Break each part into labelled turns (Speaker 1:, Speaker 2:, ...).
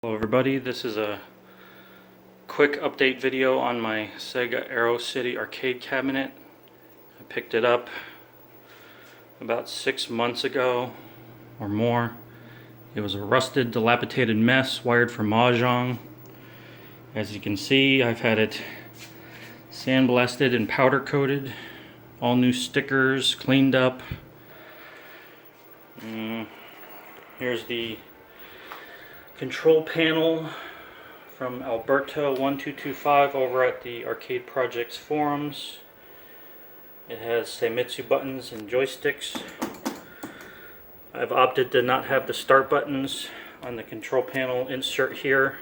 Speaker 1: Hello everybody, this is a quick update video on my Sega Aero City arcade cabinet. I picked it up about 6 months ago or more. It was a rusted, dilapidated mess wired for Mahjong. As you can see, I've had it sandblasted and powder coated, all new stickers, cleaned up. Here's the control panel from Alberto1225 over at the Arcade Projects forums. It has Seimitsu buttons and joysticks. I've opted to not have the start buttons on the control panel insert here.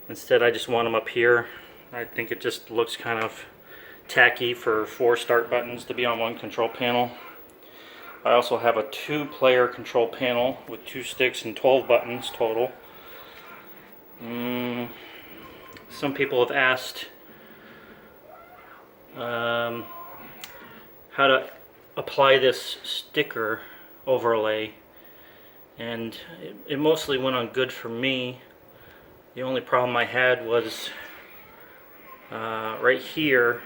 Speaker 1: Instead, I just want them up here. I think it just looks kind of tacky for 4 start buttons to be on one control panel. I also have a 2-player control panel with 2 sticks and 12 buttons total. Some people have asked how to apply this sticker overlay, and it mostly went on good for me. The only problem I had was right here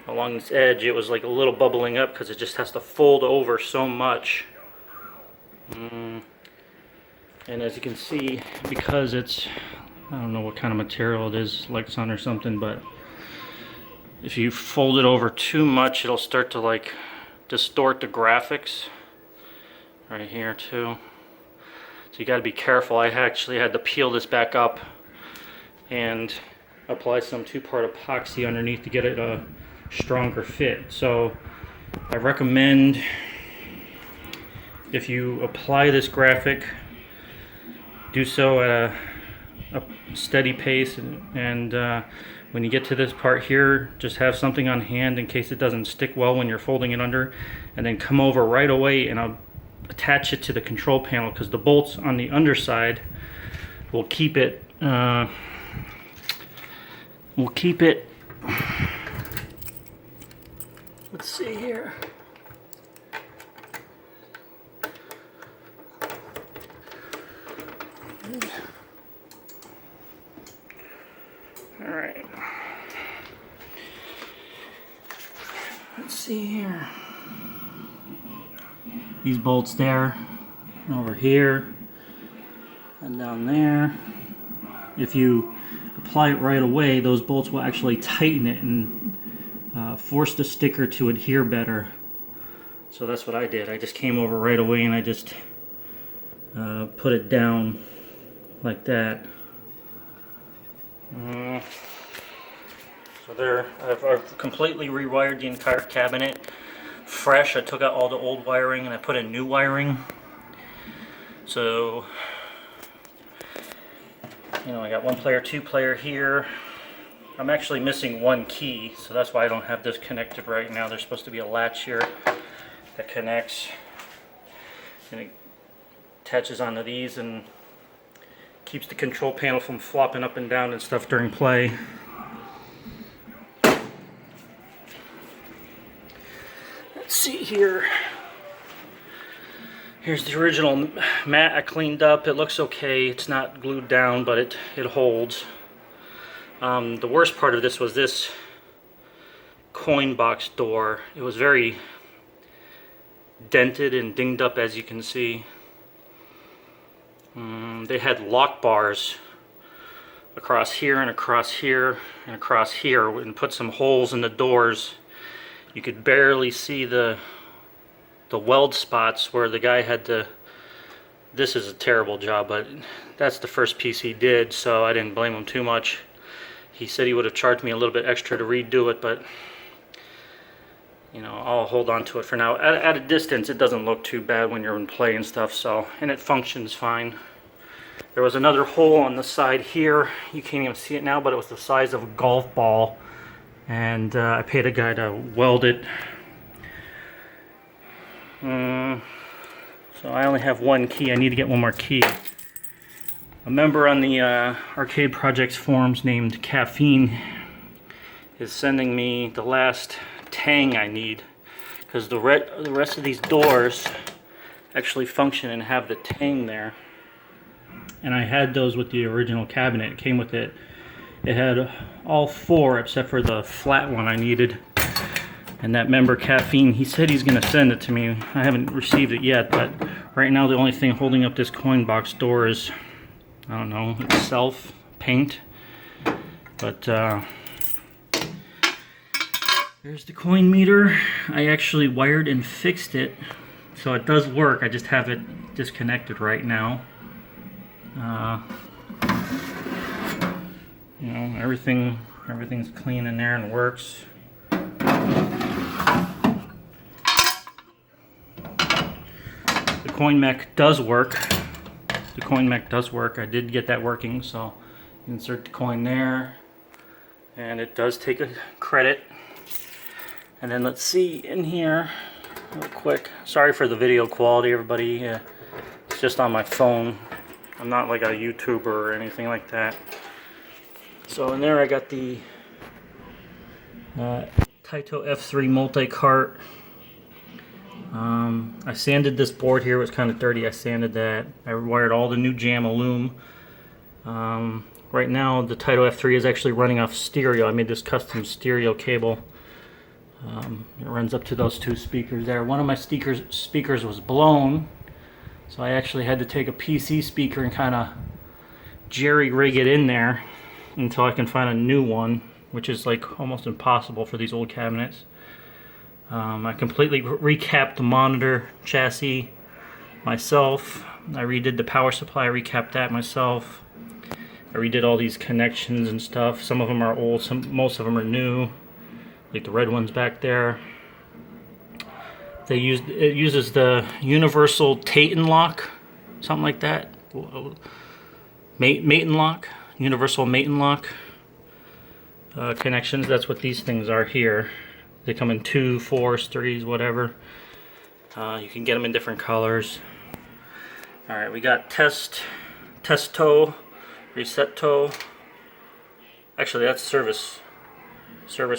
Speaker 1: along this edge. It was like a little bubbling up because it just has to fold over so much. And as you can see, because it's, I don't know what kind of material it is, Lexan or something, but if you fold it over too much, it'll start to like distort the graphics right here too. So you got to be careful. I actually had to peel this back up and apply some 2-part epoxy underneath to get it a stronger fit. So I recommend, if you apply this graphic, do so at a steady pace, and when you get to this part here, just have something on hand in case it doesn't stick well when you're folding it under, and then come over right away and I'll attach it to the control panel, because the bolts on the underside will keep it let's see here. All right. Let's see here. These bolts there, over here, and down there. If you apply it right away, those bolts will actually tighten it and force the sticker to adhere better. So that's what I did. I just came over right away and I just put it down like that. So there, I've completely rewired the entire cabinet fresh. I took out all the old wiring and I put in new wiring. So, you know, I got 1-player, 2-player here. I'm actually missing 1 key, so that's why I don't have this connected right now. There's supposed to be a latch here that connects, and it attaches onto these and keeps the control panel from flopping up and down and stuff during play. Let's see here. Here's the original mat I cleaned up. It looks okay. It's not glued down, but it holds. The worst part of this was this coin box door. It was very dented and dinged up, as you can see. They had lock bars across here and across here and across here, and put some holes in the doors. You could barely see the weld spots where the guy had to. This is a terrible job, but that's the first piece he did, so I didn't blame him too much. He said he would have charged me a little bit extra to redo it, but you know, I'll hold on to it for now. At a distance, it doesn't look too bad when you're in play and stuff, so, and it functions fine. There was another hole on the side here. You can't even see it now, but it was the size of a golf ball, and I paid a guy to weld it. So I only have 1 key. I need to get 1 more key. A member on the Arcade Projects forums named Caffeine is sending me the last tang I need, because the rest of these doors actually function and have the tang there. and I had those with the original cabinet. It came with it. It had all 4 except for the flat one I needed. And that member Caffeine, he said he's going to send it to me. I haven't received it yet, but right now the only thing holding up this coin box door is, I don't know, itself, paint. But there's the coin meter. I actually wired and fixed it, so it does work. I just have it disconnected right now. You know, everything's clean in there and works. The coin mech does work. The coin mech does work. I did get that working, so insert the coin there, and it does take a credit. And then let's see in here real quick. Sorry for the video quality, everybody. It's just on my phone. I'm not like a YouTuber or anything like that. So in there I got the Taito F3 multi-cart. I sanded this board here. It was kind of dirty. I sanded that. I wired all the new jam aluminum. Right now the Taito F3 is actually running off stereo. I made this custom stereo cable. It runs up to those 2 speakers there. One of my speakers was blown, so I actually had to take a PC speaker and kind of jerry-rig it in there until I can find a new one, which is like almost impossible for these old cabinets. I completely recapped the monitor chassis myself. I redid the power supply, I recapped that myself. I redid all these connections and stuff. Some of them are old, most of them are new. Like the red ones back there. It uses the universal Tate and lock, something like that. Mate and lock, universal mate and lock connections. That's what these things are here. They come in 2, 4s, 3s, whatever. You can get them in different colors. All right, we got test toe, reset toe. Actually, that's service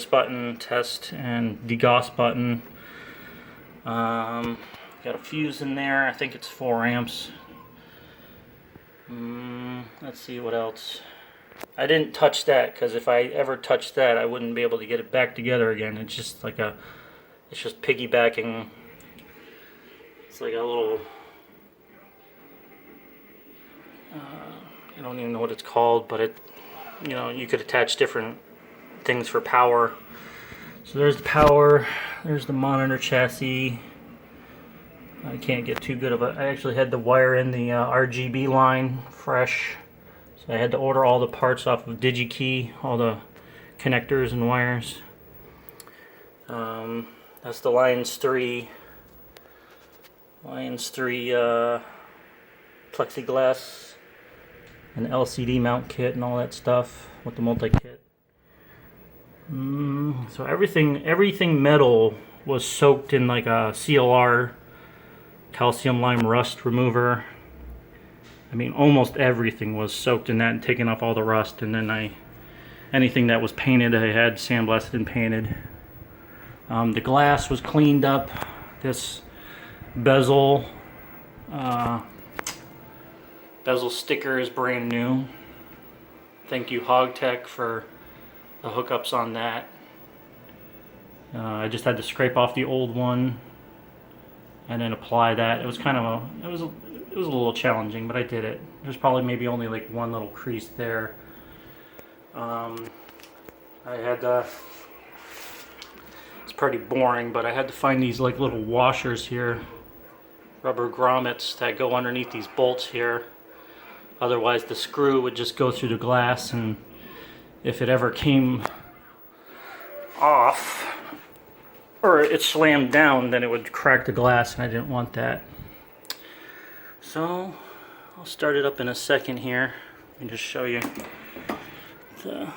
Speaker 1: button, test, and degauss button. Got a fuse in there. I think it's 4 amps. Let's see what else. I didn't touch that because if I ever touched that, I wouldn't be able to get it back together again. It's just like it's just piggybacking. It's like a little, I don't even know what it's called, but it, you know, you could attach different things for power. So there's the power, there's the monitor chassis. I can't get too good of it. I actually had to wire in the RGB line fresh. So I had to order all the parts off of DigiKey, all the connectors and wires. That's the Lions 3 plexiglass and LCD mount kit and all that stuff with the multi-kit. So everything metal was soaked in like a CLR, calcium lime rust remover. I mean, almost everything was soaked in that and taken off all the rust. And then anything that was painted, I had sandblasted and painted. The glass was cleaned up. This bezel sticker is brand new. Thank you, HogTech, for the hookups on that. I just had to scrape off the old one and then apply that. It was kind of it was a little challenging, but I did it. There's probably maybe only like one little crease there. I had it's pretty boring, but I had to find these like little washers here, rubber grommets that go underneath these bolts here. Otherwise the screw would just go through the glass, and if it ever came off or it slammed down, then it would crack the glass, and I didn't want that. So I'll start it up in a second here and just show you the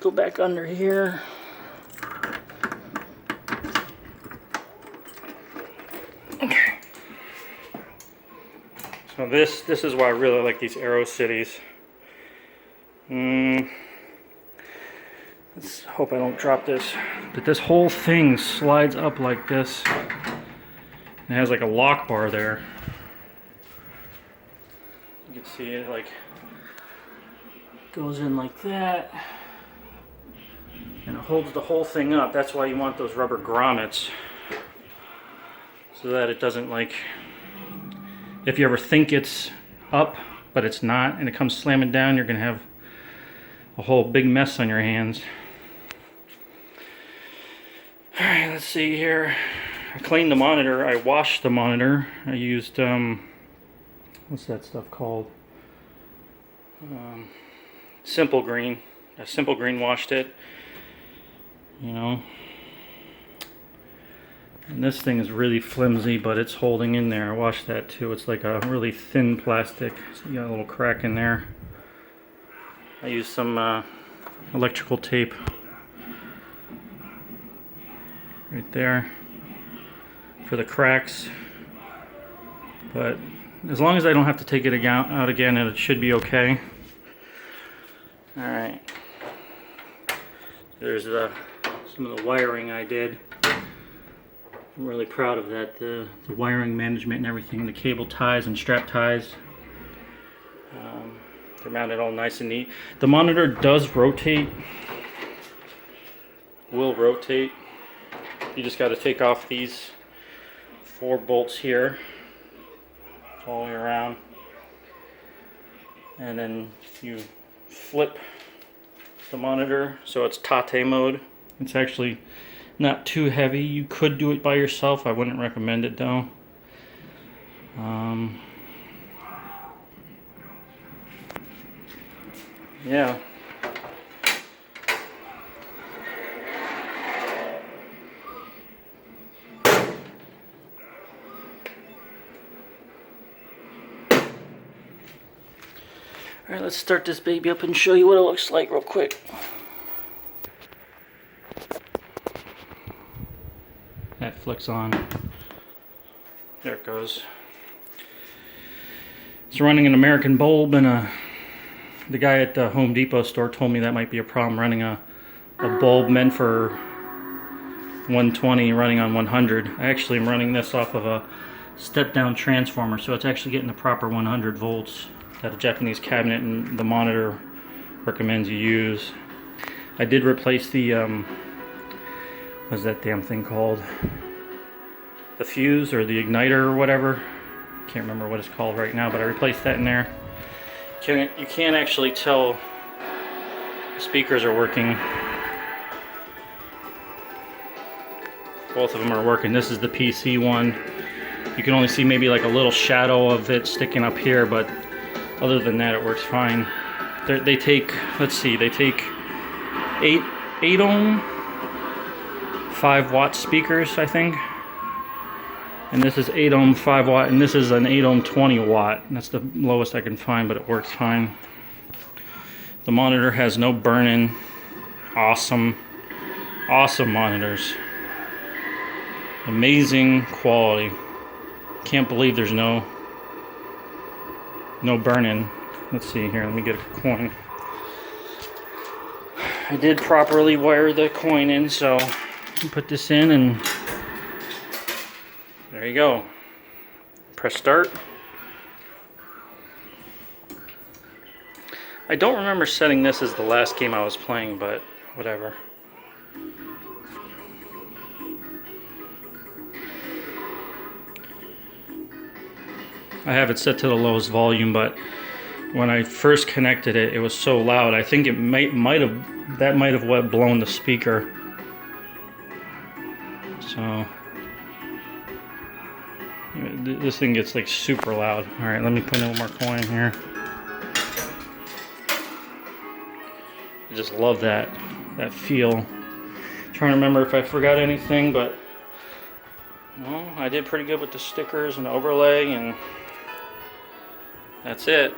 Speaker 1: go back under here. Okay. So this is why I really like these Aero cities. Let's hope I don't drop this. But this whole thing slides up like this. It has like a lock bar there. You can see it like goes in like that. And it holds the whole thing up. That's why you want those rubber grommets. So that it doesn't, like, if you ever think it's up, but it's not, and it comes slamming down, you're gonna have a whole big mess on your hands. Alright, let's see here. I cleaned the monitor. I washed the monitor. I used, what's that stuff called? Simple Green. Simple Green washed it. You know. And this thing is really flimsy, but it's holding in there. I washed that too. It's like a really thin plastic. So you got a little crack in there. I used some electrical tape right there for the cracks. But as long as I don't have to take it out again, it should be okay. Alright. There's some of the wiring I did. I'm really proud of that. The wiring management and everything, the cable ties and strap ties. They're mounted all nice and neat. The monitor does rotate. Will rotate. You just got to take off these 4 bolts here all the way around, and then you flip the monitor so it's tate mode. It's actually not too heavy. You could do it by yourself. I wouldn't recommend it though. Yeah. Alright, let's start this baby up and show you what it looks like real quick. That flicks on. There it goes. It's running an American bulb, and the guy at the Home Depot store told me that might be a problem, running a bulb meant for 120 running on 100. I actually am running this off of a step-down transformer, so it's actually getting the proper 100 volts that a Japanese cabinet and the monitor recommends you use. I did replace the what's that damn thing called? The fuse or the igniter or whatever. Can't remember what it's called right now, but I replaced that in there. You can't actually tell the speakers are working. Both of them are working. This is the PC one. You can only see maybe like a little shadow of it sticking up here, but other than that, it works fine. They take, let's see, they take 8 ohm 5 watt speakers, I think. And this is 8 ohm 5 watt, and this is an 8 ohm 20 watt. That's the lowest I can find, but it works fine. The monitor has no burn-in. Awesome. Awesome monitors. Amazing quality. Can't believe there's no burn-in. Let's see here, let me get a coin. I did properly wire the coin in, so put this in and there you go. Press start. I don't remember setting this as the last game I was playing, but whatever. I have it set to the lowest volume, but when I first connected it, it was so loud. I think it might have what blown the speaker. So this thing gets like super loud. All right, let me put in one more coin here. I just love that feel. Trying to remember if I forgot anything, but well, I did pretty good with the stickers and the overlay, and that's it.